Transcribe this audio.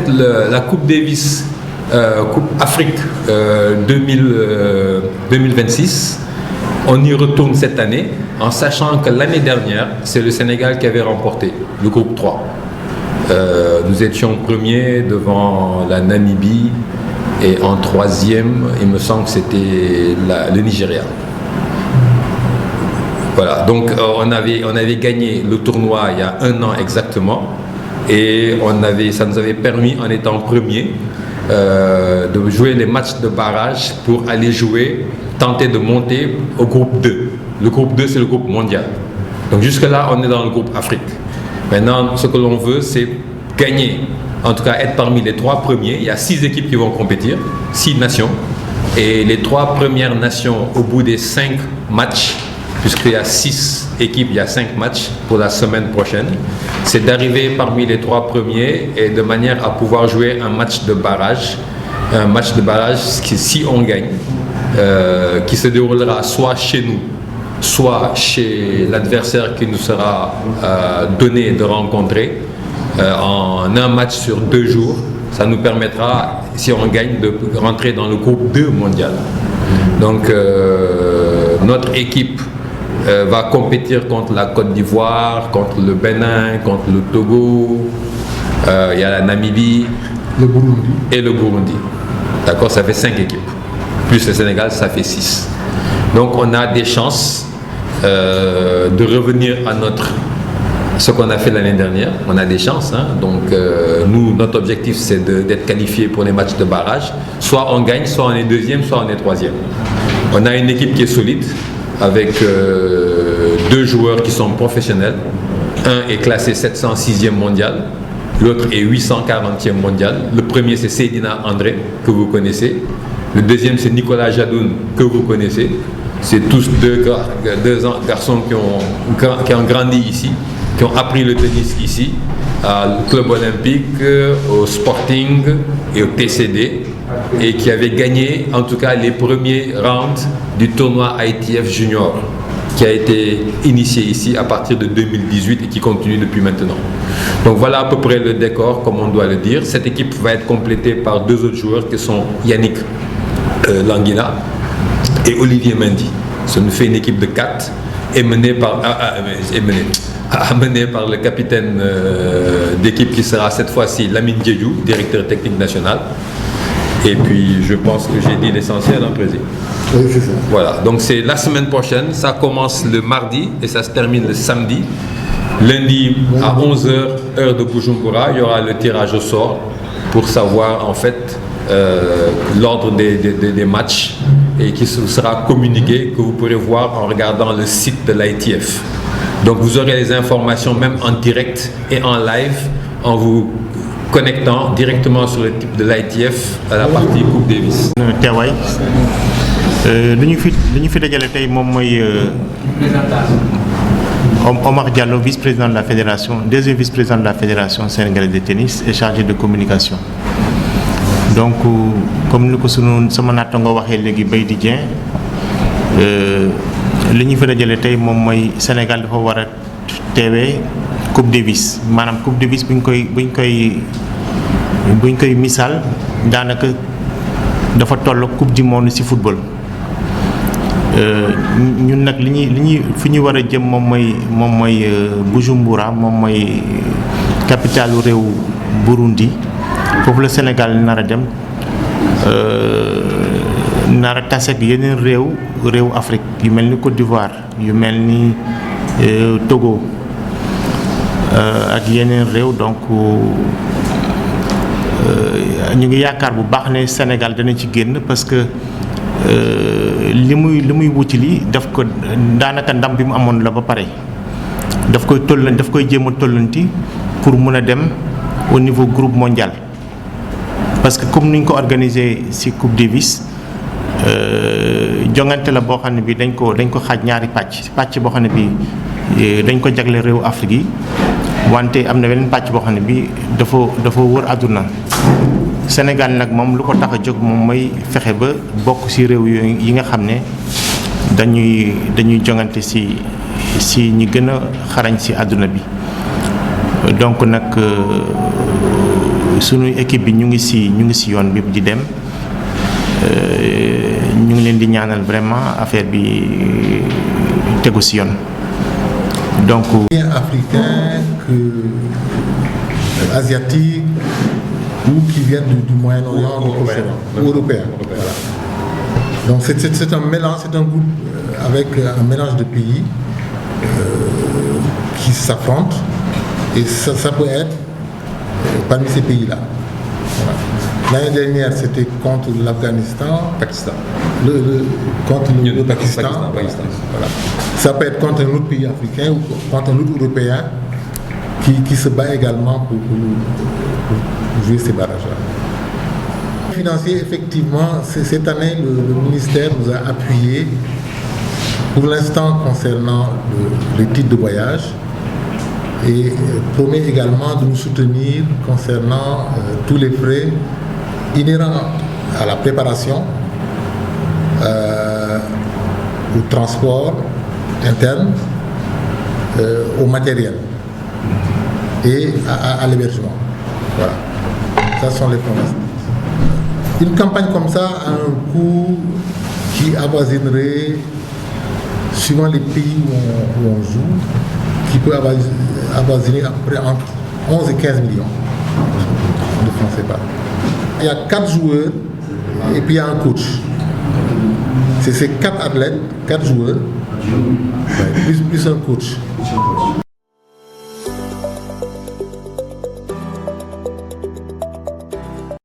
la Coupe Davis, Coupe Afrique 2026, on y retourne cette année en sachant que l'année dernière, c'est le Sénégal qui avait remporté le groupe 3. Nous étions premiers devant la Namibie et en troisième, il me semble que c'était le Nigeria. Voilà, donc on avait gagné le tournoi il y a 1 an exactement et ça nous avait permis, en étant premier, de jouer les matchs de barrage pour aller tenter de monter au groupe 2. Le groupe 2, c'est le groupe mondial. Donc jusque-là, on est dans le groupe Afrique. Maintenant, ce que l'on veut, c'est gagner, en tout cas être parmi les 3 premiers. Il y a 6 équipes qui vont compétir, 6 nations. Et les 3 premières nations, au bout des 5 matchs, puisqu'il y a 6 équipes, il y a 5 matchs pour la semaine prochaine, c'est d'arriver parmi les 3 premiers et de manière à pouvoir jouer un match de barrage. Un match de barrage qui, si on gagne, qui se déroulera soit chez nous, soit chez l'adversaire qui nous sera donné de rencontrer en un match sur 2 jours. Ça nous permettra, si on gagne, de rentrer dans le groupe 2 mondial. Donc notre équipe va compétir contre la Côte d'Ivoire, contre le Bénin, contre le Togo, il y a la Namibie, le Burundi. Et le Burundi. D'accord, ça fait 5 équipes. Plus le Sénégal, ça fait 6. Donc on a des chances de revenir à ce qu'on a fait l'année dernière. On a des chances. Donc nous, notre objectif, c'est d'être qualifiés pour les matchs de barrage. Soit on gagne, soit on est deuxième, soit on est troisième. On a une équipe qui est solide, avec 2 joueurs qui sont professionnels. Un est classé 706e mondial, l'autre est 840e mondial. Le premier, c'est Seydina André, que vous connaissez. Le deuxième, c'est Nicolas Jadoun, que vous connaissez. C'est tous deux garçons qui ont grandi ici, qui ont appris le tennis ici, au club olympique, au Sporting et au TCD, et qui avaient gagné en tout cas les premiers rounds du tournoi ITF Junior, qui a été initié ici à partir de 2018 et qui continue depuis maintenant. Donc voilà à peu près le décor, comme on doit le dire. Cette équipe va être complétée par 2 autres joueurs qui sont Yannick Languina et Olivier Mendy. Ça nous fait une équipe de 4 et menée par le capitaine d'équipe qui sera cette fois-ci Lamine Diédhiou, directeur technique national. Et puis je pense que j'ai dit l'essentiel en président. Oui, c'est ça. Voilà, donc c'est la semaine prochaine, ça commence le mardi et ça se termine le samedi. Lundi à 11h, heure de Bujumbura, il y aura le tirage au sort pour savoir en fait l'ordre des matchs et qui sera communiqué, que vous pourrez voir en regardant le site de l'ITF. Donc vous aurez les informations même en direct et en live en vous connectant directement sur le type de l'ITF à la partie Coupe Davis. teewaay li ñu fi dajale tey moom mooy Omar Diallo, vice-président de la fédération, deuxième vice-président de la fédération sénégalaise de tennis et chargé de communication. Donc comme ni ko sama naataango waxee léegi Baydi Dieng li ñu fi dajale tey moom mooy Sénégal dafa war a teewee Coupe Davis maanaam Coupe Davis buñ koy misaal daanaka dafa toll Coupe du monde ci football. ñun nag fi ñu war a jëm moom mooy Bujumbura moom mooy capitalu réew Burundi. Foofu la Sénégal nar a dem nar a tase ak yeneen réew Afrique yu mel ni Côte d'Ivoire yu mel ni Togo ak yeneen réew. Donc ñu ngi yaakaar bu baax ne Sénégal dana ci génn parce que li muy wuti li daf ko daanaka ndam bi mu amoon la ba pare daf koy jéem a tollanti pour mun a dem au niveau groupe mondial. Parce que comme ni ñu ko organisé ci Coupe Davis jongante la boo xam ne bi dañ ko xaaj ñaari pàcc boo xam ne bi dañ ko jagle réew Afrique yi wante am na beneen pàcc boo xam ne bi dafa wër àdduna. Sénégal nag moom lu ko tax a jóg moom mooy fexe ba bokk ci réew yi nga xam ne dañuy jongante ci ñi gën a xarañ ci àdduna bi. Donc nag sunu équipe bi ñu ngi ci yoon bi di dem ñu ngi leen di ñaanal vraiment affaire bi tegu ci yoon donc. Africains que asiatiques ou qui viennent du Moyen-Orient ou européens. Voilà. Donc c'est un mélange, c'est un groupe avec un mélange de pays qui s'affrontent et ça peut être parmi ces pays-là. Voilà. L'année dernière, c'était contre l'Afghanistan, Pakistan. Contre le Pakistan. Voilà. Ça peut être contre un autre pays africain ou contre un autre européen qui se bat également pour jouer ces barrages-là. Financier, effectivement, cette année, le ministère nous a appuyés pour l'instant concernant les titres de voyage et promet également de nous soutenir concernant tous les frais inhérents à la préparation, au transport interne, au matériel et à l'hébergement. Voilà. Ça sont les promesses. Une campagne comme ça a un coût qui avoisinerait, suivant les pays où on joue, qui peut avoisiner à peu près entre 11 et 15 millions de francs CFA. Il y a 4 joueurs et puis il y a un coach. C'est ces 4 athlètes, 4 joueurs, plus un coach.